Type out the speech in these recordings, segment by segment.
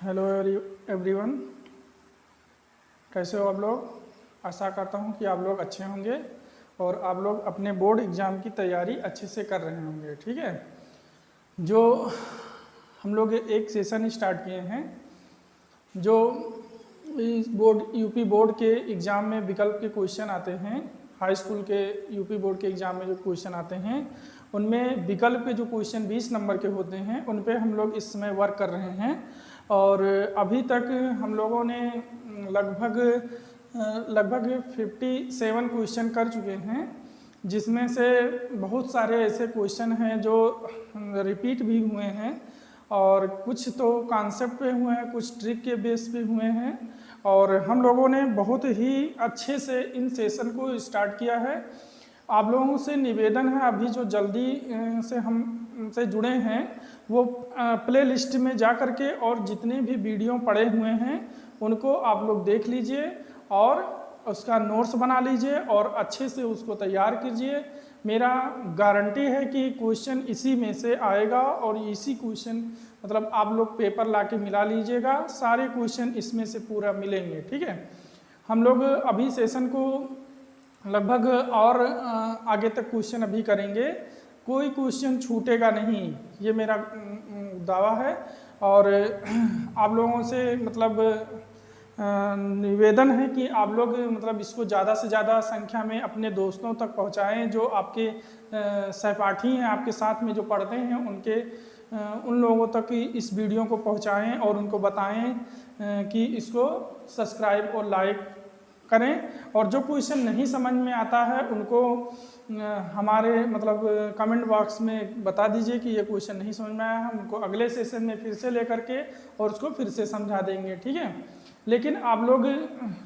Hello everyone, कैसे हो आप लोग। आशा करता हूँ कि आप लोग अच्छे होंगे और आप लोग अपने बोर्ड एग्ज़ाम की तैयारी अच्छे से कर रहे होंगे। ठीक है, जो हम लोग एक सेशन स्टार्ट किए हैं, जो इस यूपी बोर्ड के एग्ज़ाम में विकल्प के क्वेश्चन आते हैं, हाई स्कूल के यूपी बोर्ड के एग्ज़ाम में जो क्वेश्चन आते हैं उनमें विकल्प के जो क्वेश्चन 20 नंबर के होते हैं उन पे हम लोग इस समय वर्क कर रहे हैं। और अभी तक हम लोगों ने लगभग 57 क्वेश्चन कर चुके हैं, जिसमें से बहुत सारे ऐसे क्वेश्चन हैं जो रिपीट भी हुए हैं और कुछ तो कॉन्सेप्ट पे हुए हैं, कुछ ट्रिक के बेस पे हुए हैं। और हम लोगों ने बहुत ही अच्छे से इन सेशन को स्टार्ट किया है। आप लोगों से निवेदन है, अभी जो जल्दी से हम से जुड़े हैं वो प्ले लिस्ट में जा कर के और जितने भी वीडियो पड़े हुए हैं उनको आप लोग देख लीजिए और उसका नोट्स बना लीजिए और अच्छे से उसको तैयार कीजिए। मेरा गारंटी है कि क्वेश्चन इसी में से आएगा और इसी क्वेश्चन मतलब आप लोग पेपर लाके मिला लीजिएगा, सारे क्वेश्चन इसमें से पूरा मिलेंगे। ठीक है, हम लोग अभी सेशन को लगभग और आगे तक क्वेश्चन अभी करेंगे, कोई क्वेश्चन छूटेगा नहीं, ये मेरा दावा है। और आप लोगों से मतलब निवेदन है कि आप लोग मतलब इसको ज़्यादा से ज़्यादा संख्या में अपने दोस्तों तक पहुंचाएं, जो आपके सहपाठी हैं, आपके साथ में जो पढ़ते हैं उनके उन लोगों तक इस वीडियो को पहुंचाएं और उनको बताएं कि इसको सब्सक्राइब और लाइक करें। और जो क्वेश्चन नहीं समझ में आता है उनको हमारे मतलब कमेंट बॉक्स में बता दीजिए कि ये क्वेश्चन नहीं समझ में आया, हम उनको अगले सेशन में फिर से लेकर के और उसको फिर से समझा देंगे। ठीक है, लेकिन आप लोग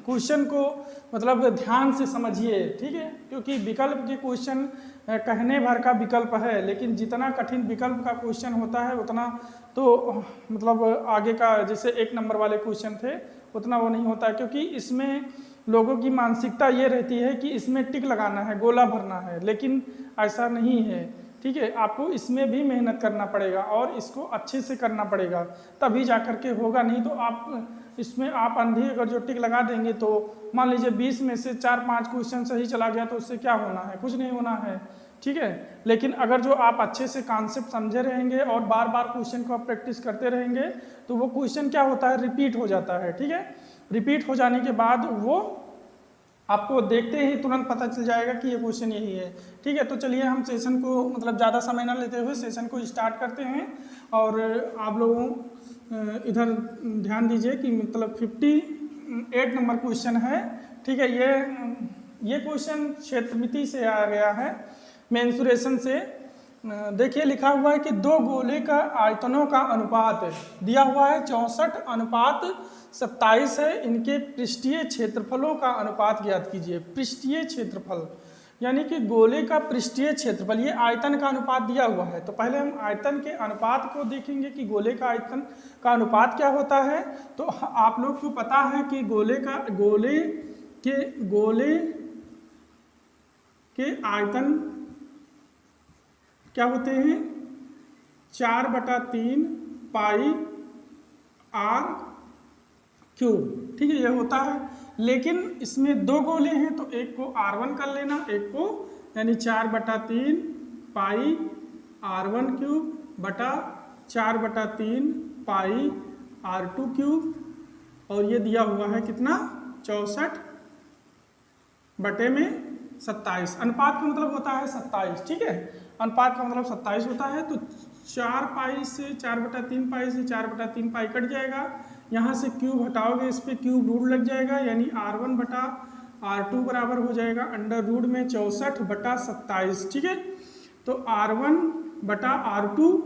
क्वेश्चन को मतलब ध्यान से समझिए। ठीक है, क्योंकि विकल्प के क्वेश्चन कहने भर का विकल्प है, लेकिन जितना कठिन विकल्प का क्वेश्चन होता है उतना तो मतलब आगे का जैसे 1 नंबर वाले क्वेश्चन थे उतना वो नहीं होता, क्योंकि इसमें लोगों की मानसिकता ये रहती है कि इसमें टिक लगाना है, गोला भरना है, लेकिन ऐसा नहीं है। ठीक है, आपको इसमें भी मेहनत करना पड़ेगा और इसको अच्छे से करना पड़ेगा, तभी जा कर के होगा। नहीं तो आप इसमें आप अंधी अगर जो टिक लगा देंगे तो मान लीजिए 20 में से 4-5 क्वेश्चन सही चला गया तो उससे क्या होना है, कुछ नहीं होना है। ठीक है, लेकिन अगर जो आप अच्छे से कॉन्सेप्ट समझे रहेंगे और बार बार क्वेश्चन को आप प्रैक्टिस करते रहेंगे तो वो क्वेश्चन क्या होता है, रिपीट हो जाता है। ठीक है, रिपीट हो जाने के बाद वो आपको देखते ही तुरंत पता चल जाएगा कि ये क्वेश्चन यही है। ठीक है, तो चलिए हम सेशन को मतलब ज़्यादा समय ना लेते हुए सेशन को स्टार्ट करते हैं। और आप लोगों इधर ध्यान दीजिए कि मतलब 58 नंबर क्वेश्चन है। ठीक है, ये क्वेश्चन क्षेत्रमिति से आ गया है, मेंसुरेशन से। देखिए लिखा हुआ है कि 2 गोले का आयतनों का अनुपात दिया हुआ है 64:27 है, इनके पृष्ठीय क्षेत्रफलों का अनुपात ज्ञात कीजिए। पृष्ठीय क्षेत्रफल यानी कि गोले का पृष्ठीय क्षेत्रफल, ये आयतन का अनुपात दिया हुआ है। तो पहले हम आयतन के अनुपात को देखेंगे कि गोले का आयतन का अनुपात क्या होता है। तो आप लोग को पता है कि गोले के आयतन क्या होते हैं, 4/3 पाई r क्यूब। ठीक है, ये होता है, लेकिन इसमें 2 गोले हैं तो एक को r1 कर लेना, एक को यानी 4/3 पाई r1 क्यूब बटा 4/3 पाई r2 क्यूब, और ये दिया हुआ है कितना 64/27। अनुपात का मतलब होता है 27। ठीक है, अनुपात का मतलब 27 होता है। तो 4 पाई से 4/3 पाई से 4/3 पाई कट जाएगा, यहाँ से क्यूब हटाओगे, इस पर क्यूब रूट लग जाएगा, यानी r1 बटा r2 बराबर हो जाएगा अंडर रूट में 64/27। ठीक है, तो r1 बटा r2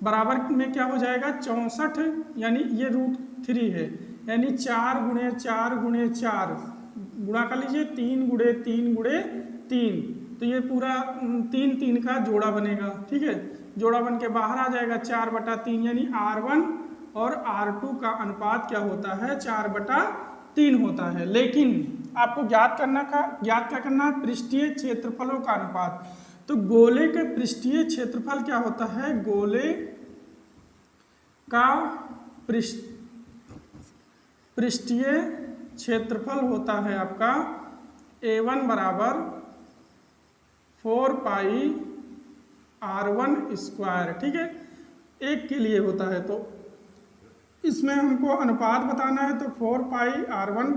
बराबर में क्या हो जाएगा 64, यानी ये √3 है, यानी 4 × 4 × 4 गुणा कर लीजिए, 3 × 3 × 3, तो ये पूरा 3 का जोड़ा बनेगा। ठीक है, जोड़ा बन के बाहर आ जाएगा 4/3, यानी r1 और r2 का अनुपात क्या होता है 4/3 होता है। लेकिन आपको ज्ञात क्या करना है, पृष्ठीय क्षेत्रफलों का अनुपात। तो गोले के पृष्ठीय क्षेत्रफल क्या होता है, गोले का पृष्ठीय क्षेत्रफल होता है आपका A1 बराबर 4 पाई R1 स्क्वायर, ठीक है, एक के लिए होता है। तो इसमें हमको अनुपात बताना है, तो 4 पाई R1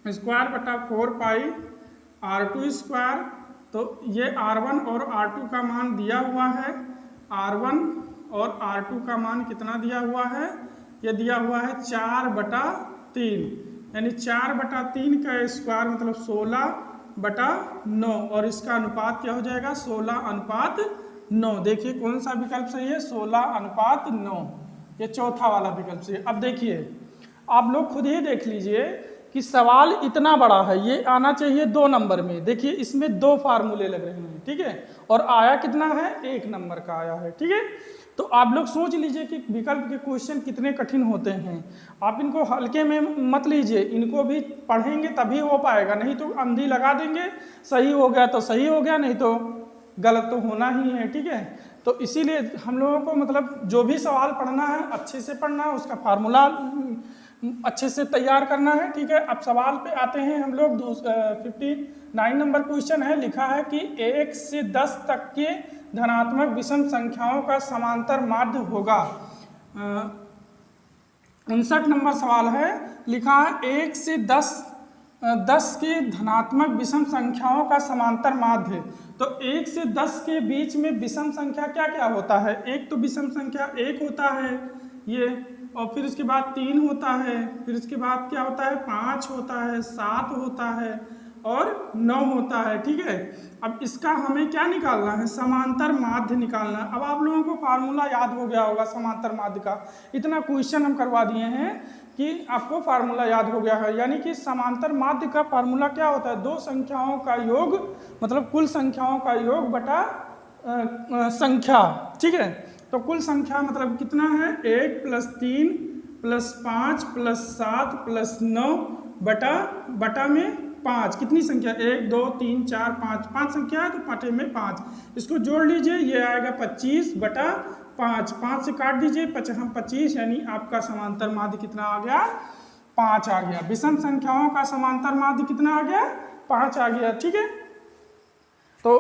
स्क्वायर बटा 4 पाई R2 स्क्वायर। तो ये R1 और R2 का मान दिया हुआ है, R1 और R2 का मान कितना दिया हुआ है, ये दिया हुआ है 4/3, यानी 4/3 का स्क्वायर मतलब 16/9, और इसका अनुपात क्या हो जाएगा 16:9। देखिए कौन सा विकल्प सही है, 16:9, ये चौथा वाला विकल्प सही है। अब देखिए आप लोग खुद ही देख लीजिए कि सवाल इतना बड़ा है, ये आना चाहिए 2 नंबर में। देखिए इसमें 2 फार्मूले लग रहे हैं, ठीक है, और आया कितना है, 1 नंबर का आया है, ठीक है। तो आप लोग सोच लीजिए कि विकल्प के क्वेश्चन कितने कठिन होते हैं। आप इनको हल्के में मत लीजिए, इनको भी पढ़ेंगे तभी हो पाएगा, नहीं तो अंधी लगा देंगे, सही हो गया तो सही हो गया, नहीं तो गलत तो होना ही है, ठीक है। तो इसीलिए हम लोगों को मतलब जो भी सवाल पढ़ना है अच्छे से पढ़ना है, उसका फार्मूला अच्छे से तैयार करना है, ठीक है। अब सवाल पे आते हैं हम लोग। 59 नंबर क्वेश्चन है, लिखा है कि 1 से 10 तक के धनात्मक विषम संख्याओं का समांतर माध्य होगा। 59 नंबर सवाल है, लिखा है 1 से 10 के धनात्मक विषम संख्याओं का समांतर माध्य। तो 1 से 10 के बीच में विषम संख्या क्या क्या होता है, एक तो विषम संख्या 1 होता है ये, और फिर उसके बाद 3 होता है, फिर उसके बाद क्या होता है 5 होता है, 7 होता है और 9 होता है, ठीक है। अब इसका हमें क्या निकालना है, समांतर माध्य निकालना है। अब आप लोगों को फार्मूला याद हो गया होगा समांतर माध्य का, इतना क्वेश्चन हम करवा दिए हैं कि आपको फार्मूला याद हो गया है। यानी कि समांतर माध्य का फार्मूला क्या होता है, 2 संख्याओं का योग मतलब कुल संख्याओं का योग बटा संख्या, ठीक है। तो कुल संख्या मतलब कितना है, 1 + 3 + 5 + 7 + 9 बटा में 5, कितनी संख्या 1 2 3 4 5, 5 संख्या है तो पाटे में 5, इसको जोड़ लीजिए, ये आएगा 25/5, 5 से काट दीजिए 25, यानी आपका समांतर माध्य कितना आ गया, 5 आ गया। विषम संख्याओं का समांतर माध्य कितना आ गया, 5 आ गया, ठीक है। तो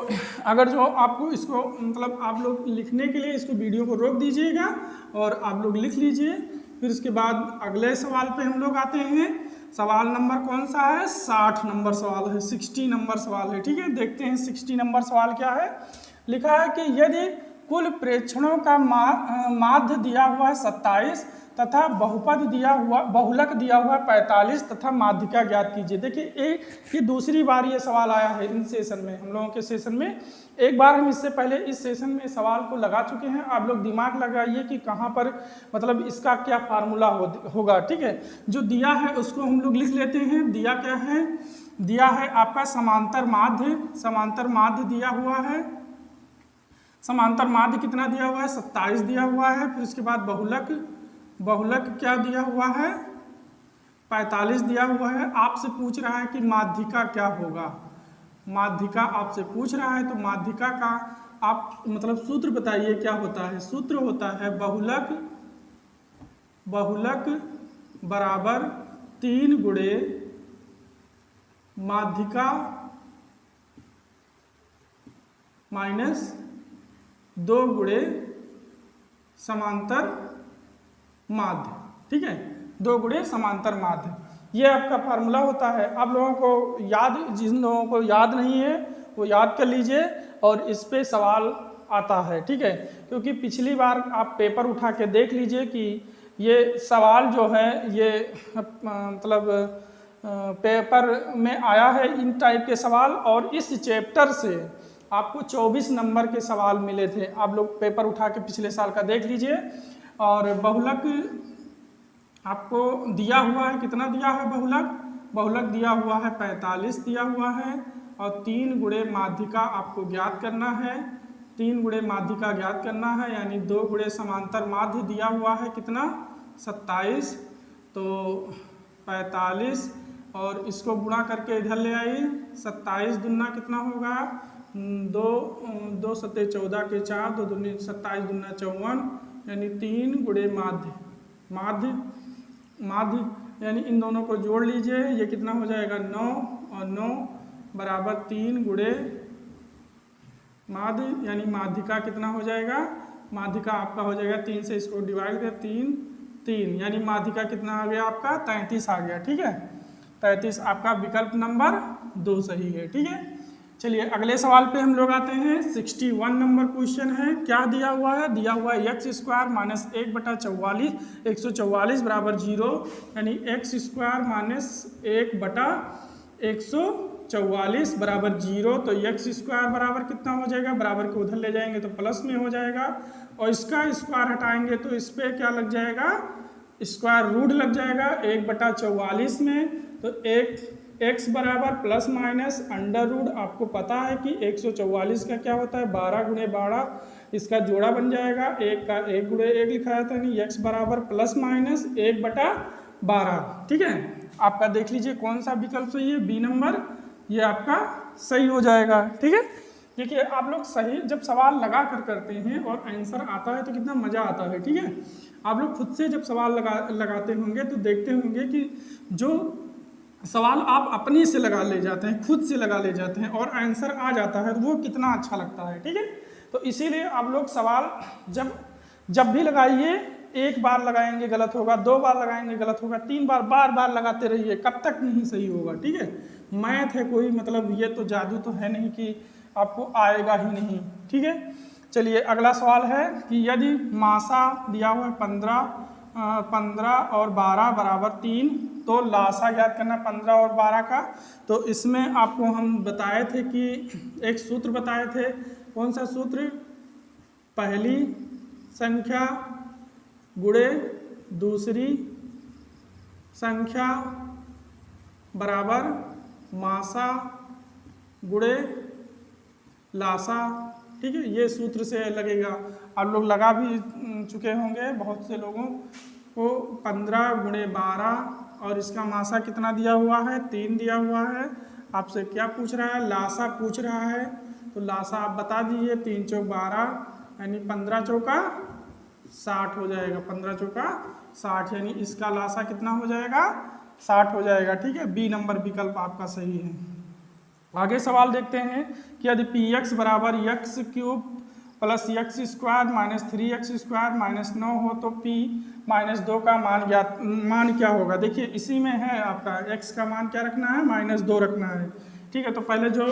अगर जो आपको इसको मतलब आप लोग लिखने के लिए इसको वीडियो को रोक दीजिएगा और आप लोग लिख लीजिए। फिर उसके बाद अगले सवाल पे हम लोग आते हैं। सवाल नंबर कौन सा है, 60 नंबर सवाल है, 60 नंबर सवाल है, ठीक है। देखते हैं 60 नंबर सवाल क्या है। लिखा है कि यदि कुल प्रेक्षणों का माध्य दिया हुआ है 27 तथा बहुलक दिया हुआ 45 तथा माध्यिका ज्ञात कीजिए। देखिए ये दूसरी बार ये सवाल आया है इन सेशन में, हम लोगों के सेशन में। एक बार हम इससे पहले इस सेशन में सवाल को लगा चुके हैं। आप लोग दिमाग लगाइए कि कहाँ पर मतलब इसका क्या फार्मूला होगा, ठीक है। जो दिया है उसको हम लोग लिख लेते हैं। दिया क्या है, दिया है आपका समांतर माध्य, समांतर माध्य दिया हुआ है। समांतर माध्य कितना दिया हुआ है, 27 दिया हुआ है। फिर उसके बाद बहुलक क्या दिया हुआ है, 45 दिया हुआ है। आपसे पूछ रहा है कि माध्यिका क्या होगा, माध्यिका आपसे पूछ रहा है, तो माध्यिका का आप मतलब सूत्र बताइए क्या होता है। सूत्र होता है बहुलक बराबर 3 गुणे माध्यिका माइनस 2 गुणे समांतर माध्य, ठीक है, 2 गुणे समांतर माध्य, ये आपका फार्मूला होता है। आप लोगों को याद, जिन लोगों को याद नहीं है वो याद कर लीजिए और इस पे सवाल आता है, ठीक है। क्योंकि पिछली बार आप पेपर उठा के देख लीजिए कि ये सवाल जो है ये मतलब पेपर में आया है इन टाइप के सवाल, और इस चैप्टर से आपको 24 नंबर के सवाल मिले थे। आप लोग पेपर उठा के पिछले साल का देख लीजिए। और बहुलक आपको दिया हुआ है, कितना दिया है बहुलक दिया हुआ है 45 दिया हुआ है, और 3 गुणे माध्यिका आपको ज्ञात करना है। 3 गुणे माध्यिका ज्ञात करना है, यानी 2 गुणे समांतर माध्य दिया हुआ है कितना 27, तो 45 और इसको गुणा करके इधर ले आइए। 27 दूना कितना होगा, 2 सत्ते 14 के 4, 2 दूनी 27 दूना 54, यानी 3 गुणे माध्य यानी इन दोनों को जोड़ लीजिए, ये कितना हो जाएगा 9 और 9 बराबर 3 गुणे माध्य, यानी माध्यिका कितना हो जाएगा, माध्यिका आपका हो जाएगा 3 से इसको डिवाइड कर 3 3, यानी माध्यिका कितना आ गया आपका 33 आ गया। ठीक है, 33 आपका विकल्प नंबर 2 सही है। ठीक है, चलिए अगले सवाल पे हम लोग आते हैं। 61 नंबर क्वेश्चन है। क्या दिया हुआ है, दिया हुआ है एक्स स्क्वायर माइनस 1/44 144 बराबर 0, यानी एक्स स्क्वायर माइनस 1/144 बराबर 0। तो एक्स स्क्वायर बराबर कितना हो जाएगा, बराबर को उधर ले जाएंगे तो प्लस में हो जाएगा, और इसका स्क्वायर हटाएंगे तो इस पर क्या लग जाएगा, स्क्वायर रूट लग जाएगा 1/44 में। तो एक्स बराबर प्लस माइनस अंडर रूट, आपको पता है कि 144 का क्या होता है 12 गुणे 12, इसका जोड़ा बन जाएगा, 1 का 1 गुणे 1 लिखा जाता है, एक्स बराबर प्लस माइनस 1/12। ठीक है, आपका देख लीजिए कौन सा विकल्प सही है, बी नंबर, ये आपका सही हो जाएगा। ठीक है, देखिए आप लोग सही जब सवाल लगा कर करते हैं और आंसर आता है तो कितना मज़ा आता है। ठीक है, आप लोग खुद से जब सवाल लगाते होंगे तो देखते होंगे कि जो सवाल आप अपने से लगा ले जाते हैं, खुद से लगा ले जाते हैं और आंसर आ जाता है तो वो कितना अच्छा लगता है। ठीक है, तो इसीलिए आप लोग सवाल जब भी लगाइए, एक बार लगाएंगे गलत होगा, 2 बार लगाएंगे गलत होगा, 3 बार बार लगाते रहिए, कब तक नहीं सही होगा। ठीक है, मैथ है कोई मतलब ये तो जादू तो है नहीं कि आपको आएगा ही नहीं। ठीक है, चलिए अगला सवाल है कि यदि मासा दिया हुआ है 15 और 12 बराबर 3, तो लासा ज्ञात करना 15 और 12 का। तो इसमें आपको हम बताए थे कि एक सूत्र बताए थे, कौन सा सूत्र, पहली संख्या गुणे दूसरी संख्या बराबर मासा गुणे लासा। ठीक है, ये सूत्र से लगेगा, आप लोग लगा भी चुके होंगे बहुत से लोगों को। 15 गुणे 12 और इसका मासा कितना दिया हुआ है, 3 दिया हुआ है। आपसे क्या पूछ रहा है, लासा पूछ रहा है, तो लासा आप बता दीजिए, 3 चौक 12 यानी 15 चौका 60 हो जाएगा, 15 चौका 60, यानी इसका लासा कितना हो जाएगा 60 हो जाएगा। ठीक है, बी नंबर विकल्प आपका सही है। आगे सवाल देखते हैं कि यदि पी एक्स बराबर x cube plus x square minus 3x square minus 9 हो तो p माइनस 2 का मान क्या होगा। देखिए इसी में है आपका x का मान क्या रखना है, -2 रखना है। ठीक है, तो पहले जो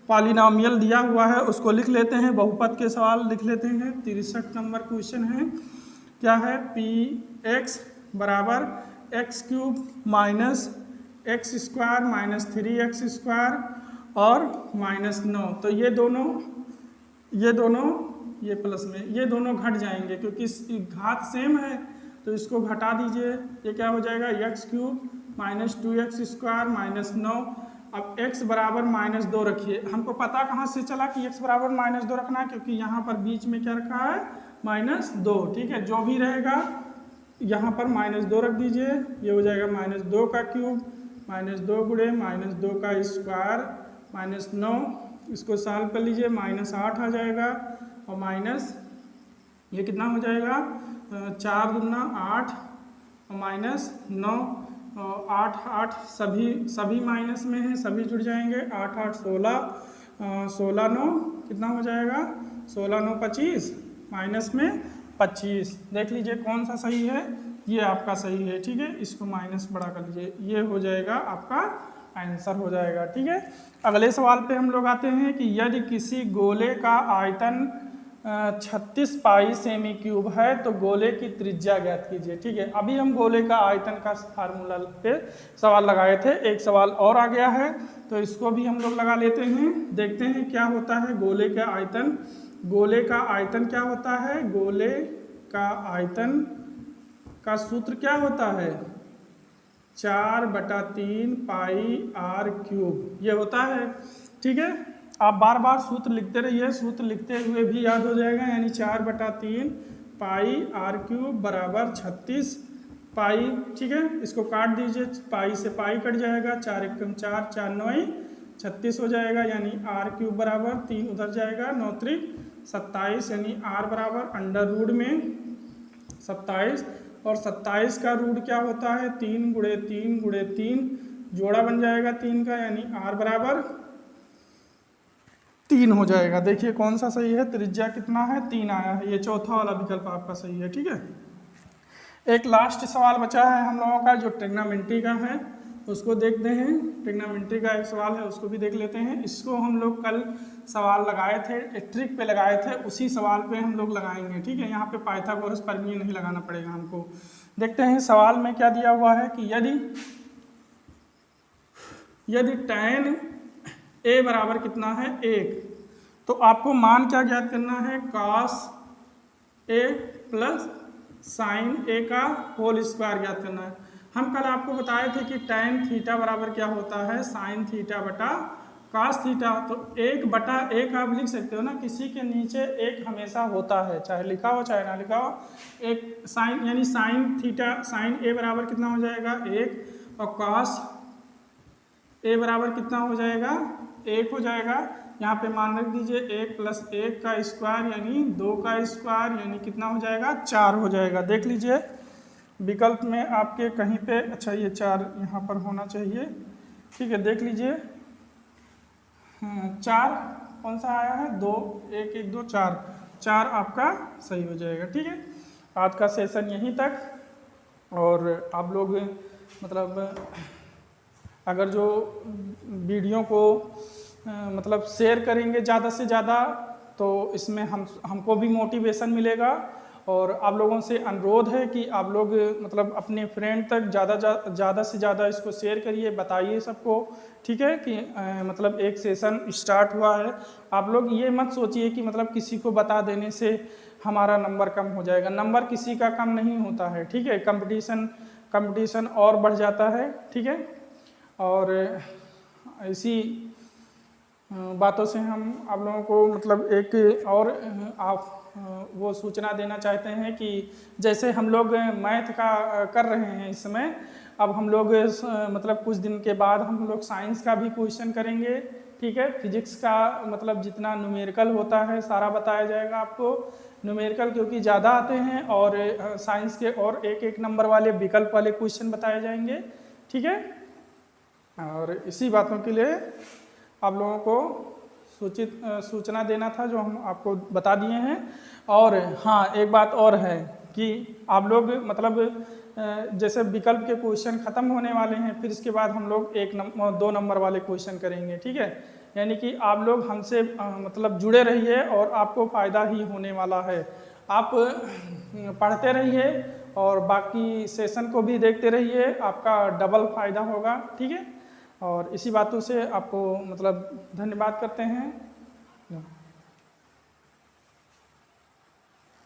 पॉलिनोमियल दिया हुआ है उसको लिख लेते हैं, बहुपद के सवाल लिख लेते हैं। 63 नंबर क्वेश्चन है, क्या है, पी एक्स बराबर x cube minus x square minus 3x square और माइनस 9। तो ये दोनों ये प्लस में ये दोनों घट जाएंगे क्योंकि घात सेम है, तो इसको घटा दीजिए, ये क्या हो जाएगा x cube minus 2x square minus 9। अब x बराबर -2 रखिए, हमको पता कहाँ से चला कि x बराबर -2 रखना है, क्योंकि यहाँ पर बीच में क्या रखा है -2। ठीक है, जो भी रहेगा यहाँ पर -2 रख दीजिए, ये हो जाएगा -2 का क्यूब -2 गुणे -2 का स्क्वायर -9, इसको सॉल्व कर लीजिए, -8 आ जाएगा और माइनस ये कितना हो जाएगा 4 दूना 8 और -9 और 8 सभी माइनस में है, सभी जुड़ जाएंगे, 8 8 16 16 9 कितना हो जाएगा 16 9 25 माइनस में 25। देख लीजिए कौन सा सही है, ये आपका सही है। ठीक है, इसको माइनस बड़ा कर लीजिए, ये हो जाएगा आपका आंसर हो जाएगा। ठीक है, अगले सवाल पे हम लोग आते हैं कि यदि किसी गोले का आयतन 36 पाई सेमी क्यूब है तो गोले की त्रिज्या ज्ञात कीजिए। ठीक है, अभी हम गोले का आयतन का फार्मूला पे सवाल लगाए थे, एक सवाल और आ गया है तो इसको भी हम लोग लगा लेते हैं, देखते हैं क्या होता है गोले का आयतन। गोले का आयतन क्या होता है, गोले का आयतन का सूत्र क्या होता है 4/3 पाई r क्यूब, ये होता है। ठीक है, आप बार बार सूत्र लिखते रहिए, सूत्र लिखते हुए भी याद हो जाएगा, यानी 4/3 पाई r क्यूब बराबर 36 पाई। ठीक है, इसको काट दीजिए, पाई से पाई कट जाएगा, 4 एकम 4 4 9 36 हो जाएगा, यानी r क्यूब बराबर 3 उधर जाएगा, 9 त्रिक 27, यानी r बराबर अंडर रूट में 27 और 27 का रूट क्या होता है 3 गुणे 3 गुणे 3, जोड़ा बन जाएगा 3 का, यानी r बराबर 3 हो जाएगा। देखिए कौन सा सही है, त्रिज्या कितना है 3 आया है, ये चौथा वाला विकल्प आपका सही है। ठीक है, एक लास्ट सवाल बचा है हम लोगों का जो ट्रिग्नोमेट्री का है, उसको देखते हैं। ट्रिग्नोमेट्री का एक सवाल है, उसको भी देख लेते हैं। इसको हम लोग कल सवाल लगाए थे, ट्रिक पे लगाए थे, उसी सवाल पे हम लोग लगाएंगे। ठीक है, यहाँ पे पाइथागोरस प्रमेय नहीं लगाना पड़ेगा हमको। देखते हैं सवाल में क्या दिया हुआ है कि यदि tan a बराबर कितना है 1, तो आपको मान क्या ज्ञात करना है cos a plus sign a का होल स्क्वायर ज्ञात करना है। हम कल आपको बताए थे कि tan थीटा बराबर क्या होता है साइन थीटा बटा cos थीटा। तो 1/1 आप लिख सकते हो ना, किसी के नीचे 1 हमेशा होता है, चाहे लिखा हो चाहे ना लिखा हो। एक साइन यानी साइन थीटा साइन a बराबर कितना हो जाएगा 1, और cos a बराबर कितना हो जाएगा 1 हो जाएगा। यहाँ पे मान रख दीजिए 1 प्लस 1 का स्क्वायर यानी 2 का स्क्वायर, यानी कितना हो जाएगा 4 हो जाएगा। देख लीजिए विकल्प में आपके कहीं पे, अच्छा ये 4 यहाँ पर होना चाहिए। ठीक है, देख लीजिए 4 कौन सा आया है 2, 1 1 2 4 आपका सही हो जाएगा। ठीक है, आज का सेशन यहीं तक। और आप लोग मतलब अगर जो वीडियो को मतलब शेयर करेंगे ज़्यादा से ज़्यादा, तो इसमें हमको भी मोटिवेशन मिलेगा। और आप लोगों से अनुरोध है कि आप लोग मतलब अपने फ्रेंड तक ज़्यादा से ज़्यादा इसको शेयर करिए, बताइए सबको। ठीक है कि मतलब एक सेशन स्टार्ट हुआ है। आप लोग ये मत सोचिए कि मतलब किसी को बता देने से हमारा नंबर कम हो जाएगा, नंबर किसी का कम नहीं होता है। ठीक है, कंपटीशन और बढ़ जाता है। ठीक है, और इसी बातों से हम आप लोगों को मतलब एक और आप वो सूचना देना चाहते हैं कि जैसे हम लोग मैथ का कर रहे हैं इस समय, अब हम लोग मतलब कुछ दिन के बाद हम लोग साइंस का भी क्वेश्चन करेंगे। ठीक है, फिजिक्स का मतलब जितना न्यूमेरिकल होता है सारा बताया जाएगा आपको। न्यूमेरिकल क्योंकि ज़्यादा आते हैं, और साइंस के और एक नंबर वाले विकल्प वाले क्वेश्चन बताए जाएंगे। ठीक है, और इसी बातों के लिए आप लोगों को सूचना देना था जो हम आपको बता दिए हैं। और हाँ, एक बात और है कि आप लोग मतलब जैसे विकल्प के क्वेश्चन ख़त्म होने वाले हैं, फिर इसके बाद हम लोग 2 नंबर वाले क्वेश्चन करेंगे। ठीक है, यानी कि आप लोग हमसे मतलब जुड़े रहिए और आपको फ़ायदा ही होने वाला है। आप पढ़ते रहिए और बाकी सेशन को भी देखते रहिए, आपका डबल फ़ायदा होगा। ठीक है, और इसी बातों से आपको मतलब धन्यवाद करते हैं।